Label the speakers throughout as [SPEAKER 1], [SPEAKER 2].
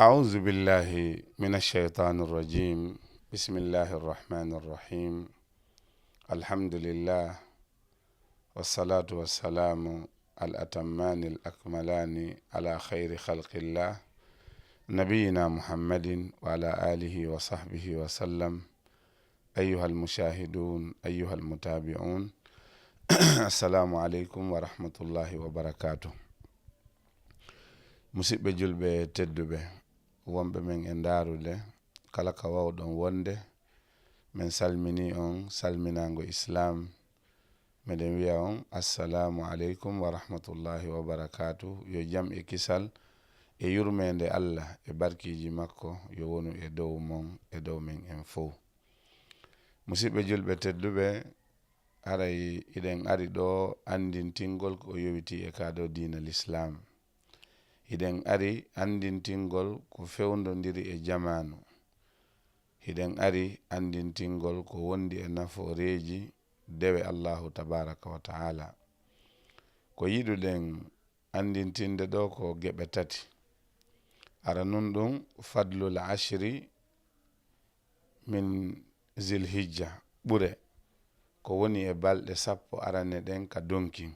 [SPEAKER 1] أعوذ بالله من الشيطان الرجيم. بسم الله الرحمن الرحيم. الحمد لله والصلاة والسلام الأتمان الأكملان على خير خلق الله نبينا محمد وعلى آله وصحبه وسلم. أيها المشاهدون أيها المتابعون السلام عليكم ورحمة الله وبركاته. musidɓe julɓe tedduɓe wonɓe men e ndarude kala ka wawɗon wonde min salmini on salminago islam. Meɗen wiya on assalamu aleykum wa rahmatullahi wa barakatuh. Yo jam e kisal e yurmede Allah e barkiji makko yo wonu e dow mon e dow men en fof. Musidɓe julɓe tedduɓe, haray iɗen ari ɗo andintingol ko yowiti e kaɗo dina l'islam. Hiɗen ari andintingol ko fewdodiri e jamanu. Hiɗen ari andintingol ko wondi e nafooreji dewe Allahu tabaraka wa ta'ala. Ko yiɗuɗen andintinde ɗo ko geɓe tati. Ara nun ɗum fadlul ashri min zilhijja ɓure ko woni e balɗe 10 arane ɗen ka donkin.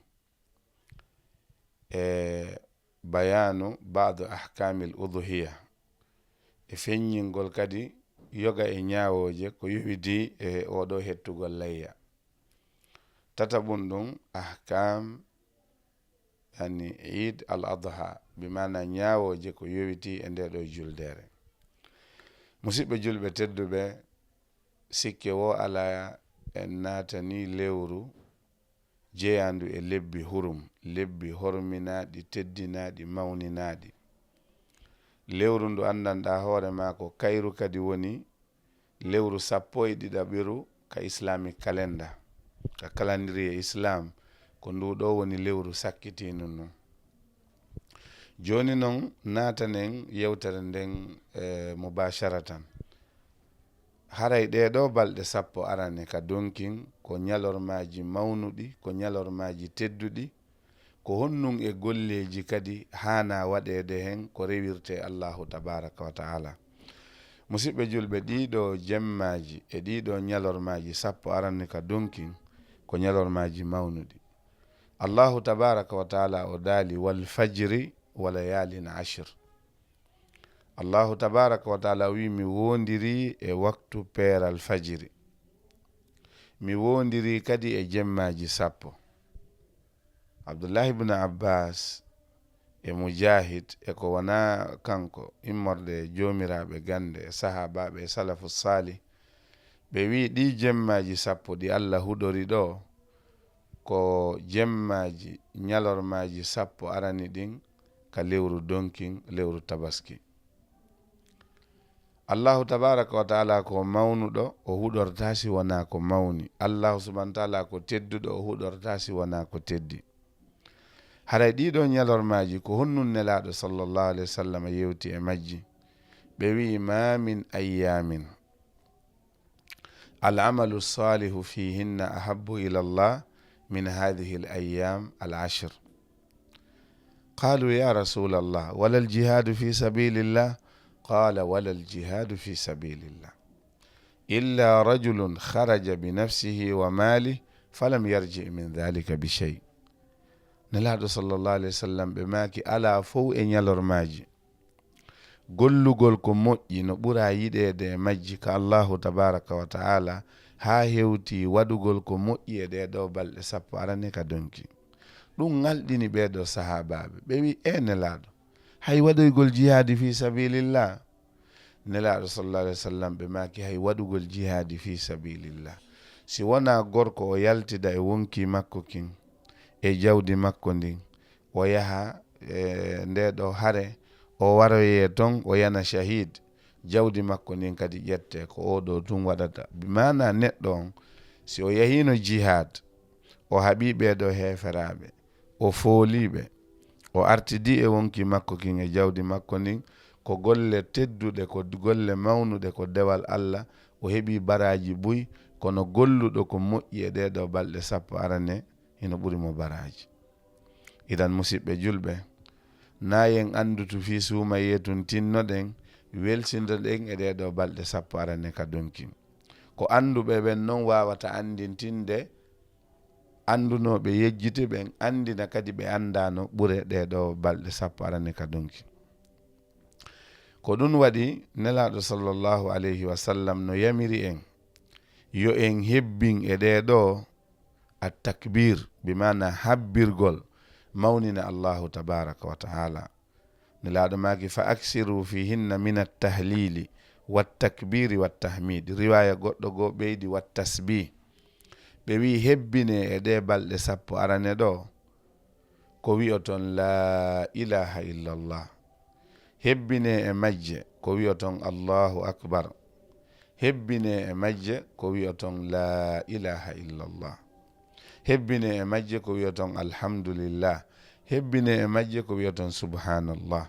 [SPEAKER 1] Bayanu ba'du ahkamil udhiya e feññingol kadi yoga e ñawoje ko yowiti e oɗo hettugol layya. Tataɓum ɗum ahkam yani Eid al-Adha bimana ñawoje ko yowiti e nde ɗo juldere. Musidɓe julɓe tedduɓe, sikke wo ala en natani lewru jeyandu e lebbi hurum, lebbi horminaɗi, teddinaɗi, mawninaɗi. Lewru ndu andanɗa hoore ma ko kayru kadi woni lewru 11 ka islamic calendar, ka kalandiri e islam, ko ndu ɗo woni lewru sakkitinu nun. Joni noon natanen yewtere nden mubasharatan. Haray ɗeɗo balɗe 10 arane ka donkin ko ñalormaji mawnuɗi, ko ñalormaji tedduɗi, ko honnun e golleji kadi hana waɗede hen ko rewirte Allahu tabaraka wa ta'ala. Musidɓe julɓe, ɗiɗo jemmaji e ɗiɗo ñalormaji 10 arane ka donkin ko ñalormaji mawnuɗi. Allahu tabaraka wa ta'ala o daali wal fajri wa layalin ashir. Allahu tabaraka wa ta'ala wi mi wondiri e waktu peeral fajiri, mi wondiri kadi e jemmaji 10. Abdullah ibn Abbas e Mujahid e ko wana kanko immorde jomiraɓe gande e sahabaɓe e salafu salih, ɓe wi ɗi jemmaji 10 ɗi Allah huɗori ɗo ko jemmaji ñalormaji 10 arani ɗin ka lewru donkin, lewru tabaski. Allahu tabaraka wa ta'ala ko mawnuɗo o huɗorta si wona ko mawni. Allahu subhanahu wa ta'ala ko tedduɗo o huɗorta si wona ko teddi. Haray ɗiɗo ñalormaji ko honnun nelaɗo sallallahu alaihi wasallam yewti e majji. Ɓe wi ma min ayyamin al-amalu salihu fihinna ahabbu ila Allah min hadhihi al-ayyam al-ashr. Qalu ya rasul Allah wala al-jihadu fi sabilillah? قال ولا الجهاد في سبيل الله إلا رجل خرج بنفسه وماله فلم يرجع من ذلك بشيء. نلاد صلى الله عليه وسلم بماكي ألا فو إن يلور ماجي gollugol ko moƴƴi no ɓura yiɗede majji ka Allahu tabaraka wa ta'ala ha hewti waɗugol ko moƴƴi e ɗeɗo balɗe 10 arane ka donki. ɗum ngalɗini ɓeɗo sahabaɓe. ɓe wi nelaɗo, hay waɗoygol jihadi fi sabilillah? Nelaɗo sallallahu alaihi wasallam ɓe maki hay waɗugol jihadi fi sabilillah si wona gorko o yaltida e wonki makko kin e jawdi makko ndin o yaha ndeɗo hare o waroye ton o yana shahid, jawdi makko ndin kadi ƴette ko oɗo tun waɗata. Bimana neɗɗo on si o yahino jihad o haɓi ɓeɗo heferaɓe, o fooliɓe, o artidi e wonki makko kin e jawdi makko ndin, ko golle tedduɗe, ko golle mawnuɗe, ko dewal Allah, o heɓi baraji buy, kono golluɗo ko moƴƴi e ɗeɗo balɗe 10 arane hino ɓuri mo baraji. Idan musidɓe julɓe, nayen andutu fi suumaye tun tinnoɗen welsindoɗen e ɗeɗo balɗe sappo arane ka donkin ko anduɓe ɓen noon wawata andintinde andunoɓe yejjiti ɓen andina kadi ɓe andano ɓure ɗeɗo balɗe sappo arane ka donkin ko ɗum waɗi nelaɗo sallllahu alayhi wa sallam no yamiri en yo en hebbin e ɗeɗo at takbir bimana habbirgol mawnina allahu tabaraka wa taala nelaɗo maki fa aksiru fihinna min at-tahlili wat-takbiri wat-tahmid riwaya goɗɗo go ɓeydi wat-tasbih ɓe wi hebbine e ɗe balɗe sappo arane ɗo ko wi'oton la ilaha illallah hebbine e majje ko wi'oton allahu akbar hebbine e majje ko wi'oton la ilaha illallah hebbine e majje ko wi'oton alhamdulillah hebbine e majje ko wi'oton subhanallah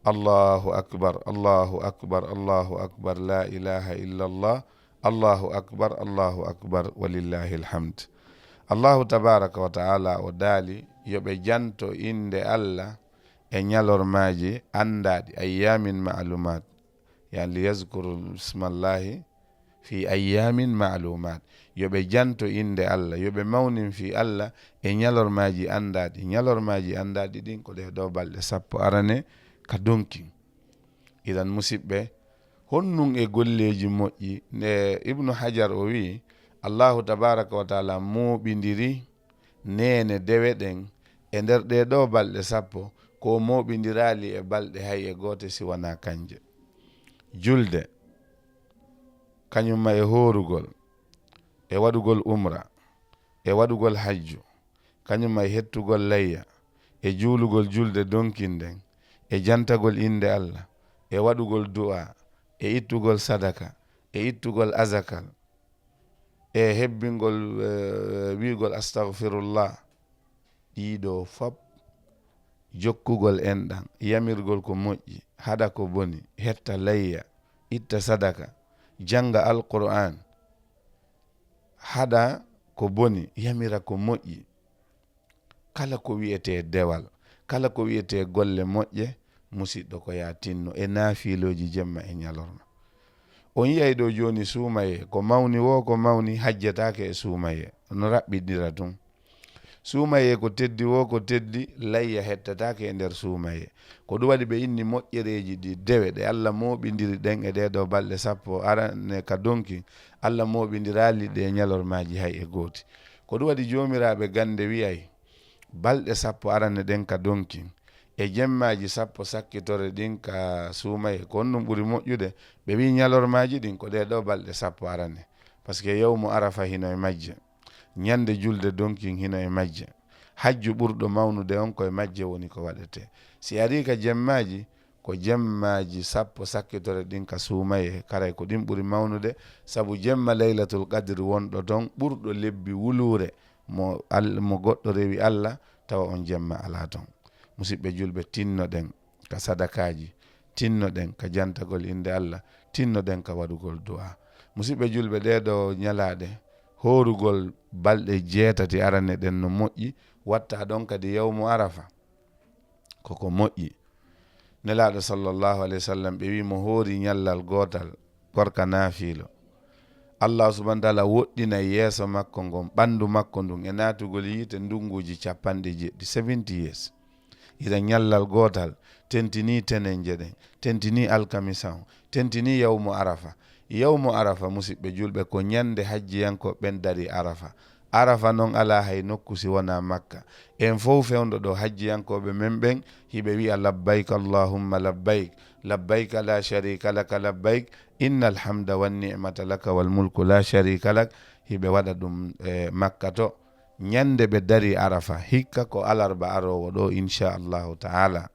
[SPEAKER 1] allahu akbar allahu akbar allahu akbar la ilaha illallah allahu akbar walillahi alhamd allahu tabaraka wa taala o daali yoɓe janto inde allah e ñalormaji andaɗi ayyamin ma'lumat yani liyazkuru ismallahi fi ayyamin ma'lumat yoɓe janto inde allah yoɓe mawnin fi allah e ñalormaji andaɗi ɗin ko ɗe ɗo balɗe sappo arane ka donkin idan musidɓe honnun e golleji moƴƴi nde ibnu hajar o wi allahu tabaraka wa taala moɓidiri nene dewe ɗen e nder ɗe ɗo balɗe sappo ko moɓidirali e balɗe hay e gote siwana kanje julde kañumma e horugol e waɗugol umra e waɗugol hajju kañumma e hettugol layya e juulugol julde donkinden e jantagol inde allah e waɗugol du'a e ittugol sadaka e ittugol azakal e hebbingol wiigol astaghfirullah ɗiɗo fop jokkugol enɗam yamirgol ko moƴƴi haɗa ko boni hetta layya itta sadaka janga alquran haɗa ko boni yamira ko moƴƴi kala ko wiyete dewal kala ko wiyete golle moƴƴe musidɗo ko ya tinno e naafiloji jemma e ñalorma on yiyay ɗo joni suumaye ko mawni wo ko mawni hajjatake e suumaye no raɓɓidira tun suumaye ko teddi wo ko teddi layya hettatake e nder suumaye ko ɗum waɗi ɓe inni moƴƴereji ɗi dewe ɗe allah moɓidiri ɗen e ɗeɗo balɗe sappo arane ka donki allah moɓidirali ɗe e ñalormaji hay e gooti ko ɗum waɗi jomiraɓe gande wiyay balɗe sappo arane ɗen ka donki e jemmaji sappo sakkitore ɗin ka suumaye ko on ɗum ɓuuri moƴƴude ɓe wi ñalormaji ɗin ko ɗe ɗo balɗe sappo arane par ce que yewmu arafa hino e majje ñande julde donkin hino e majje hajju ɓurɗo mawnude on koye majje woni ko waɗete si ari ka jemmaji ko jemmaji sappo sakkitore ɗin ka suumaye karay ko ɗin ɓuuri mawnude saabu jemma laylatul qadre wonɗo ton ɓurɗo lebbi wulure mo goɗɗo rewi allah tawa on jemma ala ton musidɓe julɓe tinnoɗen ka sadakaji tinnoɗen ka jantagol inde allah tinnoɗen ka waɗugol du'a musidɓe julɓe ɗeɗo ñalaɗe horugol balɗe 6 arane ɗen no moƴƴi watta ɗon kadi yawmu arafa koko moƴƴi nelaɗo sallllahu alayhi wa sallam ɓe wi mo hoori ñallal gotal gorka naafilo allah subahana taala woɗɗina yeeso makko ngon ɓandu makko ndun e natugol yiite ndunguji 70 70 years ida ñallal gotal tentini tenen jeɗen tentini alkamisa o tentini yawmu arafa musidɓe julɓe ko ñande hajjiyanko ɓen dari arafa arafa noon ala hay nokku si wona makka en fof fewndo ɗo hajjiyankoɓe men ɓen hiɓe wi'a labbayk allahumma labbayk labbayk la sharika laka labbayk inna alhamda wanni'mata laka wal mulku la sharika lak hiɓe waɗa ɗum makka to ñande ɓe dari arafa hikka ko alarba arowo ɗo inchallahu taala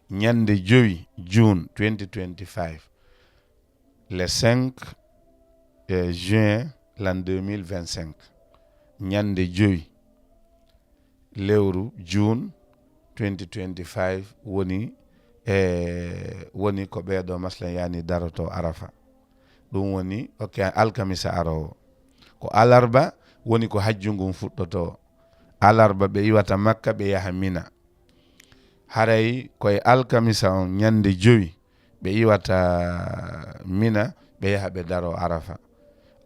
[SPEAKER 1] ñande 5 June 2025 le 5 juin l'an 2025 ñande 5 lewru June 2025 woni ko ɓeɗo maslan yani daroto arafa ɗum woni alkamisa arowo ko alarba woni ko hajju ngun fuɗɗoto alarba ɓe iwata makka ɓe yaha mina haray koye alkamisa on ñande jowi ɓe iwata mina ɓe yaha ɓe daro arafa.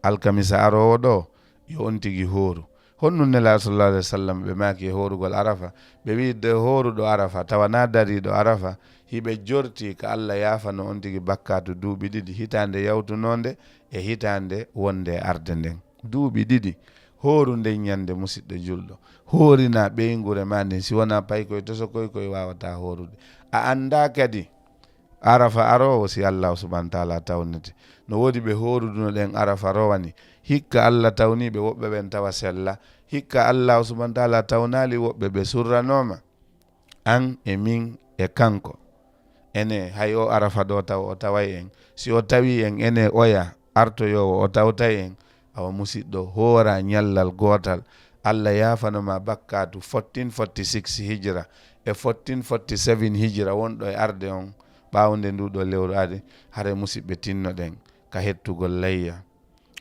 [SPEAKER 1] Alkamisa arowo ɗo yo on tigi hooru. Honnu nela sallallahu alaihi wasallam ɓe maaki e hoorugol arafa. Ɓe wi de hooruɗo arafa tawa na dariɗo arafa hiɓe jorti ka Allah yafano on tigi bakkatu duuɓi ɗiɗi, hitande yawtunonde e hitande wonde arde nden. Duuɓi ɗiɗi hooru nden ñande musidɗo julɗo. Hoorina ɓeygure ma nden, si wona pay koye toso koye wawata hoorude. A anda kadi arafa arowo si Allah subhanahu wa ta'ala tawnete. No wodi ɓe hooruduno ɗen arafa rowani, hikka Allah tawniɓe woɓɓe ɓen tawa sella, hikka Allah subhanahu wa ta'ala tawnali woɓɓe ɓe surranoma. An e min e kanko ene hay o arafa ɗo taw o taway en, si o tawi en ene oya artoyowo o tawtay en, awa musidɗo hoora ñallal gotal Allah yafanoma bakkatu 1446 hijra e 1447 hijra wonɗo e arde on ɓawde nduɗo lewru ade. Hare musidɓe tinnoɗen ka hettugol layya,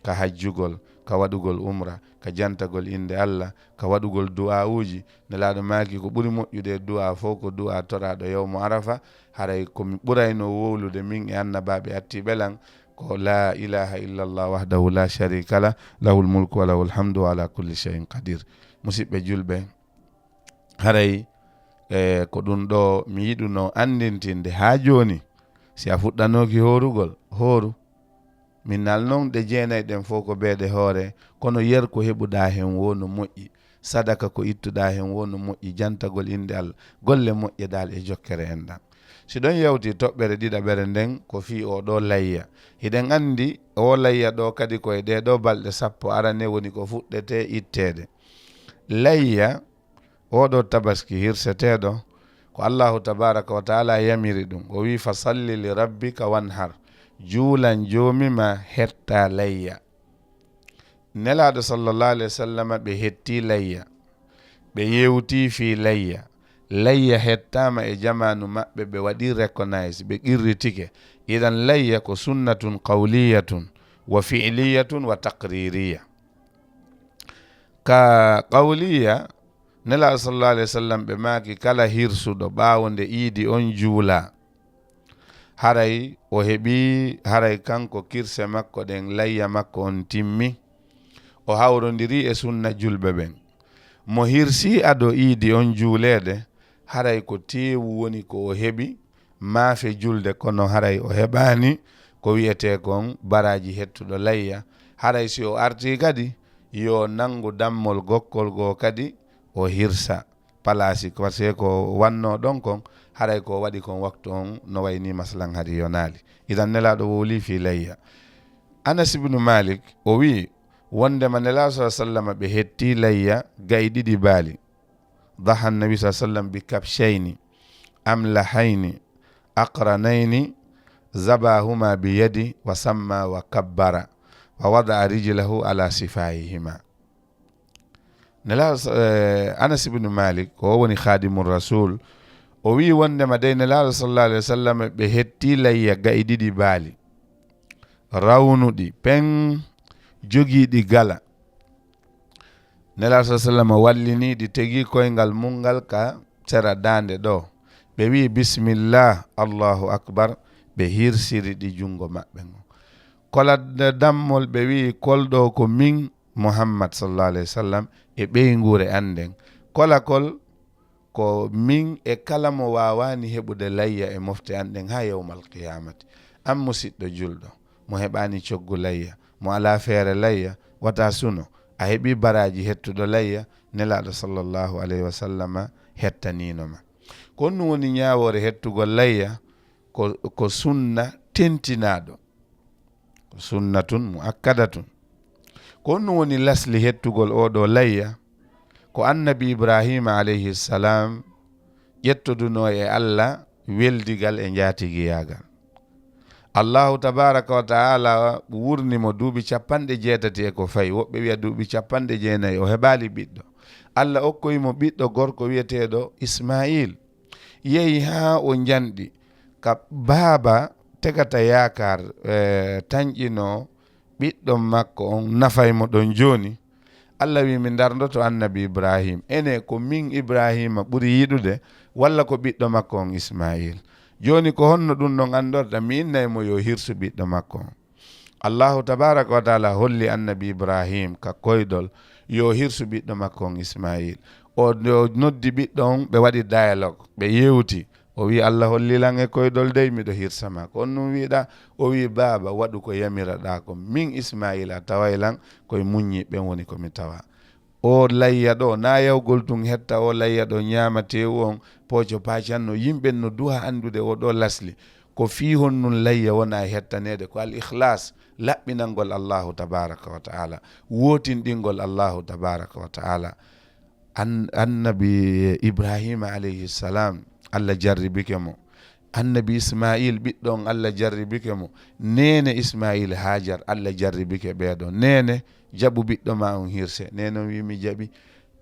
[SPEAKER 1] ka hajjugol, ka waɗugol umra, ka jantagol inde Allah, ka waɗugol du'a uji. Nelaɗo maaki ko ɓuri moƴƴude du'a fof ko du'a toraɗo yawmo arafa. Haray komi ɓurayno wowlude min e annabaɓe atti ɓelan ko la ilaha illallah wahdahu la sharika lah, lahul mulku wa lahul hamdu wa ala kulli shay'in qadir. Musidɓe julɓe, haray ko ɗum ɗo mi yiɗuno andintinde ha joni. Si a fuɗɗanoki horugol, horu. Min nalnon ɗe jeenayi ɗen fof ko beeɗe hoore, kono yer ko heɓuɗa hen wo no moƴƴi, sadaka ko ittuɗa hen wo no moƴƴi, jantagol inde Allah, golle moƴƴedal e jokkere en ɗan. Si ɗon yawti toɓɓere ɗiɗaɓere nden ko fi o ɗo layya, hiɗen andi o layya ɗo kadi koye ɗe ɗo balɗe 10 arane woni ko fuɗɗete ittede. Layya oɗo tabaski hirseteɗo ko Allahu tabaraka wa taala yamiri ɗum, o wi fa salli li rabbika wanhar, juulan jomima hetta layya. Nelaɗo sallallahu alaihi wasallam ɓe hetti layya, ɓe yewti fi layya. Layya hettama e jamanu maɓɓe, ɓe waɗi recognize, ɓe qirritike. Idan layya ko sunnatun qawliyatun wa fi'liyatun wa taqririya. Ka qawliya nelaɗo sallallahu alaihi wasallam ɓe maaki kala hirsuɗo ɓawonde iidi on juula, haray o heɓi, haray kanko kirse makko ɗen layya makko on timmi, o hawrodiri e sunna julɓe ɓen. Mo hirsi ado iidi on juulede, haray ko tewu woni ko o heɓi maafe julde, kono haray o heɓani ko wiyete kon baraji hettuɗo layya. Haray si o arti kadi yo nangu dammol gokkol go kadi o hirsa palasi, parce que ko wanno ɗon kon haray ko waɗi kon waktu on no wayni maslan hadi yonali. Idan nelaɗo woli fi layya. Anas ibn Malik o wi wondema nelaɗo sallallahu alaihi wasallam ɓe hetti layya gay ɗiɗi baali. Dhaha nabi sallallahu alaihi wasallam bi kabshayni amlahayni aqranayni zabahuma bi yadi wa samma wa kabbara wa wada'a rijlahu ala sifayihima. Anas ibn Malik ko woni khadimur rasul o wi wondema dey nelaɗo sallallahu alaihi wasallam ɓe hetti layya gay ɗiɗi baali, rawnuɗi pen, jogiiɗi gala. Nelaɗo sallallahu alaihi wasallam wallini ɗi tegi koyngal mungal ka sera dande ɗo, ɓe wi bismillah allahu akbar, ɓe hirsiri ɗi jungo maɓɓe ngo. Kola dammol ɓe wi kolɗo ko min Muhammad sallallahu alaihi wasallam e ɓeygure anden. Kola kol ko min e kala mo wawani heɓude layya e mofte anden ha yawmal qiyamati. An musidɗo julɗo mo heɓani coggu layya, mo ala feere layya, wata suno a heɓi baraji hettuɗo layya, nelaɗo sallallahu alaihi wasallama hettaninoma. Ko ɗum woni ñawore hettugol layya ko sunna tentinaɗo, ko sunnatun muakkadatun. Ko ɗum woni lasli hettugol oɗo layya ko annabi Ibrahima alayhi salam ƴettoduno e Allah weldigal e jatigiyagal. Allahu tabaraka wa taala wurnimo duuɓi 80 e ko fayi, woɓɓe wiya duuɓi 90 o heɓali ɓiɗɗo. Allah okkoyimo ɓiɗɗo gorko wiyeteɗo Ismail. Yehi ha o janɗi ka baaba tegata yakar tañƴino ɓiɗɗo makko on nafaymo ɗon joni. Allah wi mi dardoto annabi Ibrahim, ene ko min Ibrahima ɓuri yiɗude walla ko ɓiɗɗo makko on Ismail. Joni ko honno ɗum non andorta mi innaymo yo hirsu ɓiɗɗo makko on. Allahu tabaraka wa taala holli annabi Ibrahim ka koydol yo hirsu ɓiɗɗo makko on Ismail. O noddi ɓiɗɗo on, ɓe waɗi dialogue, ɓe yewti. O wi Allah hollilan e koydol dey miɗo hirsama ko on ɗum wiɗa. O wi baaba waɗu ko yamiraɗa ko, min Ismail a tawaylan koye muññiɓɓen woni komi tawa. O layya ɗo na yawgol tun hetta o layya ɗo ñaama tewu on poco pacanno yimɓe no duha andude o ɗo lasli ko fi hon nun layya wona hettanede ko al ikhlas, laɓɓinalngol Allahu tabaraka wa taala, wotinɗingol Allahu tabaraka wa taala. Annabi Ibrahima alayhi salam Allah jarribike mo, annabi Ismail ɓiɗɗon Allah jarribike mo, nene Ismail Hajar Allah jarribike ɓeɗo. Nene jaɓu ɓiɗɗo ma on hirse, nene on wi mi jaɓi.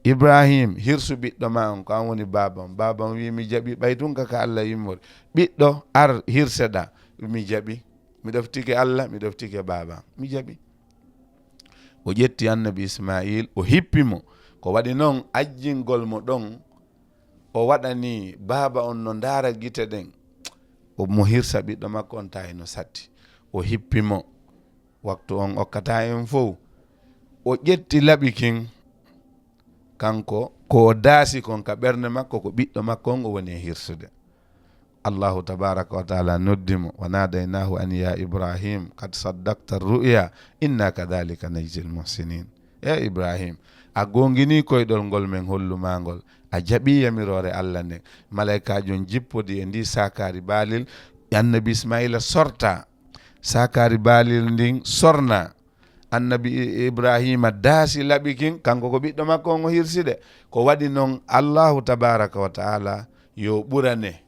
[SPEAKER 1] Ibrahim hirsu ɓiɗɗo ma on ko an woni baba on, baba on wi mi jaɓi. ɓay tun ka Allah yimmori ɓiɗɗo ar hirseɗa, mi jaɓi, mi ɗoftike Allah, mi ɗoftike baba, mi jaɓi. O ƴetti annabi Ismail o hippimo, ko waɗi noon ajjingol mo ɗon o waɗani baba on no ndaara gite ɗen, o mo hirsa ɓiɗɗo makko on tawi no satti. O hippimo waktu on okkata en fof. O ƴetti laɓi kin kanko ko o daasi kon ka ɓernde makko ko ɓiɗɗo makko on o woni e hirsude. Allahu tabaraka wa taala noddimo wa nadaynahu an ya Ibrahim kad saddakta ru'ya inna kadhalika najzil muhsinin. E Ibrahim, a gongini koyɗol ngol men hollumagol, a jaɓi yamirore Allah nden. Malaikajo jippodi e ndi sakari balil, annabi Ismaila sorta sakari balil ndin sorna. Annabi Ibrahima daasi laɓi kin kanko ko ɓiɗɗo makko on o hirside. Ko waɗi noon Allahu tabaraka wa taala yo ɓurane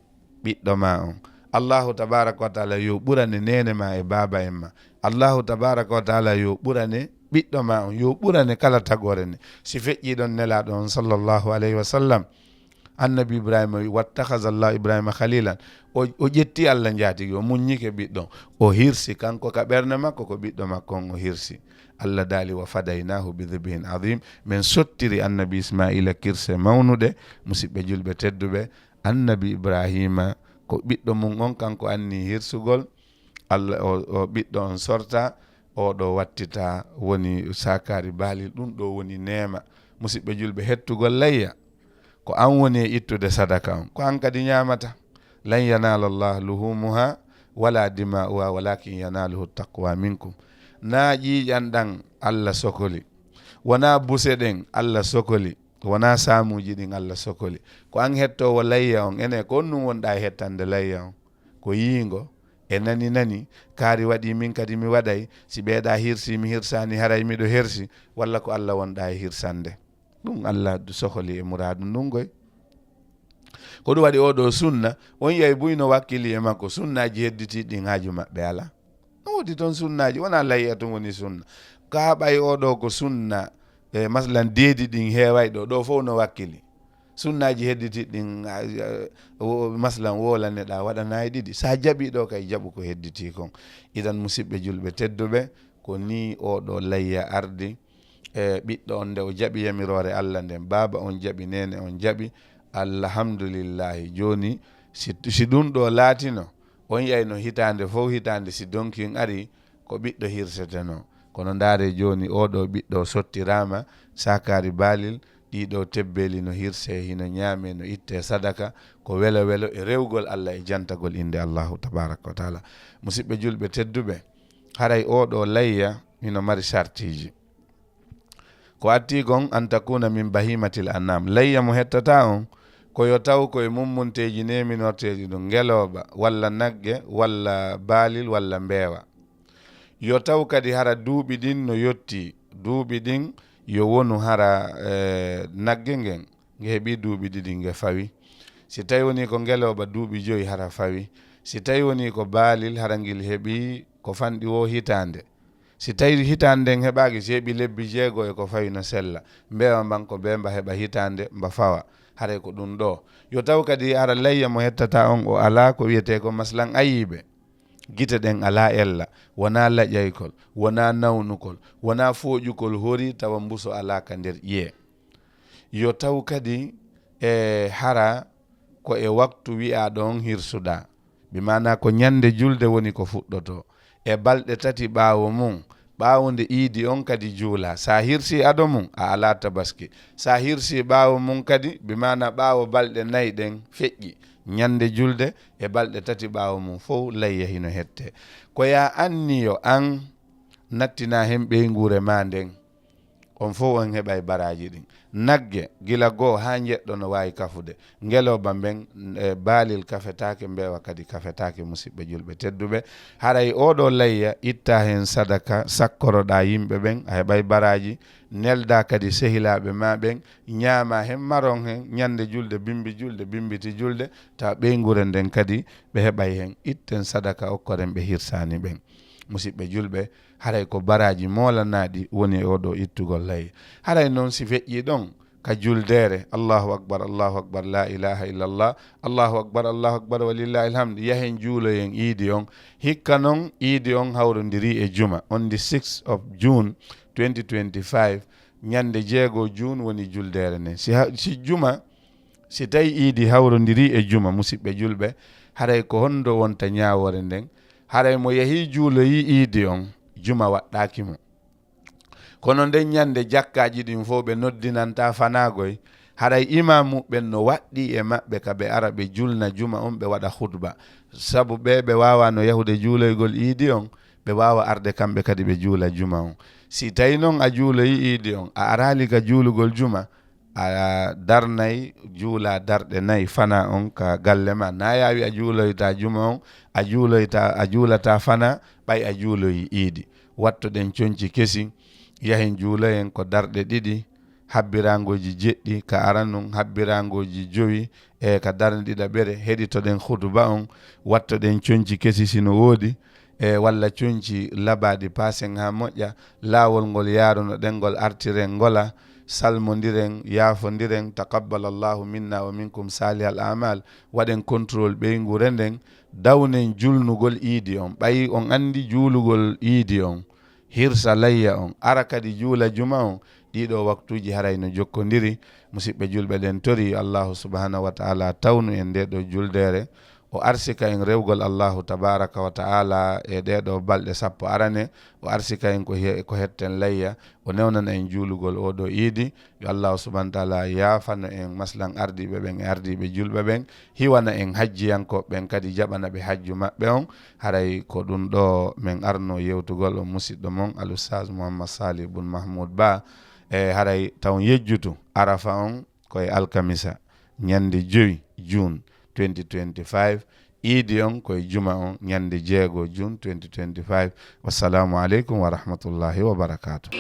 [SPEAKER 1] ɓiɗɗo ma on, Allahu tabaraka wa taala yo ɓurane nene ma e baba en ma, Allahu tabaraka wa taala yo ɓurane ɓiɗɗo ma on, yo ɓurane kala tagore ne. Si feƴƴiɗon nelaɗo on sallllahu alayhi wa sallam, annabi Ibrahima wattakhadha Allah Ibrahima khalilan, o ƴetti Allah jatigi, o muññike ɓiɗɗon, o hirsi kanko ka ɓernde makko ko ɓiɗɗo makko on o hirsi. Allah daali wa fadaynahu bi dhibhin adhim, min sottiri annabi Ismaila kirse mawnude. Musidɓe julɓe tedduɓe, annabi Ibrahima ko ɓiɗɗo mum on kanko anni hirsugol. Allah o ɓiɗɗo on sorta, oɗo wattita woni sakari baalil, ɗum ɗo woni nema. Musidɓe julɓe hettugol layya ko an woni e ittude sadaka on, ko an kadi ñamata. Lan yanala Allah luhumuha wala dima'uha walakin yanaluhu taqwa minkum. Na ƴiƴanɗan Allah sokoli, wona buse ɗen Allah sokoli, wona samuji ɗin Allah sokoli. Ko an hettowo layya on, ene ko on wonɗa hettande layya on, ko yiingo e nani kaari waɗi min kadi mi waɗay, si ɓeeɗa hirsi mi hirsani haray miɗo hersi, walla ko Allah wonɗa e hirsande. ɗum Allah sohli e muradu ndun goy. Ko ɗum waɗi oɗo sunna on yiyay buyno wakkili e makko, sunnaji hedditiɗin haaju maɓɓe ala. Wodi toon sunnaji wona layya tun woni sunna. Ka ɓay oɗo ko sunna e maslan deedi ɗin heeway ɗo fof no wakkili. Sunnaji hedditiɗin maslan wolaneɗa waɗana e ɗiɗi. Sa jaɓi ɗo kay jaɓu ko hedditi kon. Idan musidɓe julɓe tedduɓe, ko ni oɗo layya ardi. Ɓiɗɗo on nde o jaɓi yamirore Allah nden, baba on jaɓi, nene on jaɓi, alhamdulillahi. Joni si ɗum ɗo laatino, on yayno hitande fof hitande si donkin ari ko ɓiɗɗo hirseteno. Kono ndaare joni oɗo ɓiɗɗo sottirama sakari balil, ɗiɗo tebbeli no hirse, hino ñaame, no itte sadaka, ko welo welo e rewgol Allah e jantagol inde Allahu tabaraka wa taala. Musidɓe julɓe tedduɓe, haray oɗo layya hino mari sartiji. Ko atti gon an takuna min bahimatil anam, layya mo hettata on koyo taw koye mummunteji neminorteji ɗum, ngeloba walla nagge walla baalil walla mbeewa. Yo taw kadi hara duuɓi ɗin no yotti, duuɓi ɗin yo wonu hara nagge ngen nge heeɓi duuɓi ɗiɗi nge fawi. Si tawi woni ko ngeloba duuɓi 5 hara fawi. Si tawi woni ko baalil hara ngil heeɓi ko fanɗi wo hitande. Si tawi hitande nden heɓaki, si heeɓi lebbi 6 e ko fawi no sella, mbewa banko bemba heɓa hitande mba fawa. Haray ko ɗum ɗo. Yo taw kadi ara layya mo hettata on o ala ko wiyete ko maslan ayiɓe, gite ɗen ala ella, wona laƴaykol, wona nawnukol, wona fooƴukol hori, tawa mbuso ala ka nder ƴiye. Yo taw kadi hara ko e waktu wi'aɗo on hirsuɗa, bi mana ko ñande julde woni ko fuɗɗoto, e balɗe tati ɓaawo mum, ɓaawonde iidi on kadi juula. Sa hirsi ado mum a ala tabaski, sa hirsi ɓaawo mum kadi bi mana ɓaawo balɗe 4 ɗen feƴƴi ñande julde e balɗe tati ɓaawo mum fof layya hino hette. Ko ya anniyo an nattina hen ɓeygure ma nden, on fof on heɓay baraji ɗin. Nagge gila goo ha jeɗɗo no wawi kafude, ngeloba ben baalil kafetake, mbewa kadi kafetake, musidɓe julɓe tedduɓe. Haray oɗo layya itta hen sadaka, sakkoroɗa yimɓe ɓen, a heɓay baraji, nelda kadi sehilaɓe ma ɓen, ñaama hen, maron hen ñande julde, bimbi julde, bimbiti julde, ta ɓeygure nden kadi ɓe heɓay hen. Itten sadaka okkoren ɓe hirsani ɓen. Musidɓe julɓe, haray ko baraji molanaɗi woni oɗo ittugol layya. Haray noon si feƴƴi ɗon ka juldere, Allahu akbar, la ilaha illallah, Allahu akbar walillahi alhamd, yahen juuloyen iidi on. Hikka noon iidi on hawrodiri e juma on the 6th of June 2025, ñande 6 June woni juldere nden. Si juma, si tawi iidi hawrodiri e juma, musidɓe julɓe, haray ko hondo wonta ñawore nden. Haray mo yehi juuloyi iidi on, juma waɗɗaki mo. Kono nden ñande jakkaji ɗin fof ɓe noddinanta fanagoy, haray imamu ɓen no waɗɗi e maɓɓe ka ɓe ara ɓe julna juma on, ɓe waɗa khutba. Sabu ɓe wawano yahude juuloygol iidi on, ɓe wawa arde kamɓe kadi ɓe juula juma on. Si tawi noon a juuloyi iidi on, a arali ka juulugol juma, a darnay juula darɗe 4 fana on ka galle ma. Na yawi a juuloyta juma on, a juulata fana ɓay a juuloyi iidi. Wattoɗen conci kesi, yahen juulayen ko darɗe 2, habbirangoji 7, ka aran nun habbirangoji 5 e ka darɗe 2 heɗitoɗen khutba on. Wattoɗen conci kesi sino woodi, e walla conci labaɗi pasen ha moƴƴa, laawol ngol yaruno ɗen ngol artiren ngola, salmodiren, yafodiren, taqabbalallahu minna wa minkum salihal amal, waɗen contrôle ɓeygure nden, dawnen julnugol iidi on. Ɓayi on andi juulugol iidi on, hirsa layya on, ara kadi juula juma on, ɗiɗo waktuji haray no jokkodiri. Musidɓe julɓe ɗen tori Allahu subhanahu wa ta'ala tawnu en ndeɗo juldere, o arsika en rewgol Allahu tabaraka wa ta'ala e ɗeɗo balɗe 10 arane, o arsika en ko hetten layya, o newnana en juulugol oɗo iidi. Yo Allahu subhanahu wa ta'ala yafano en maslan ardiɓe ɓen e ardiɓe julɓe ɓen, hiwana en hajjiyankoɓe ɓen kadi jaɓana ɓe hajju maɓɓe on. Haray ko ɗum ɗo min arno yewtugol on musidɗo mon al ustaz Mouhammad Salih Bun Mahmoud Ba, e haray taw yejjutu arafa on koye alkamisa ñande 5 June 2025, iidi on koye juma on ñande 6 June 2025. Wassalamu aleykum wa rahmatullahi wa barakatuh.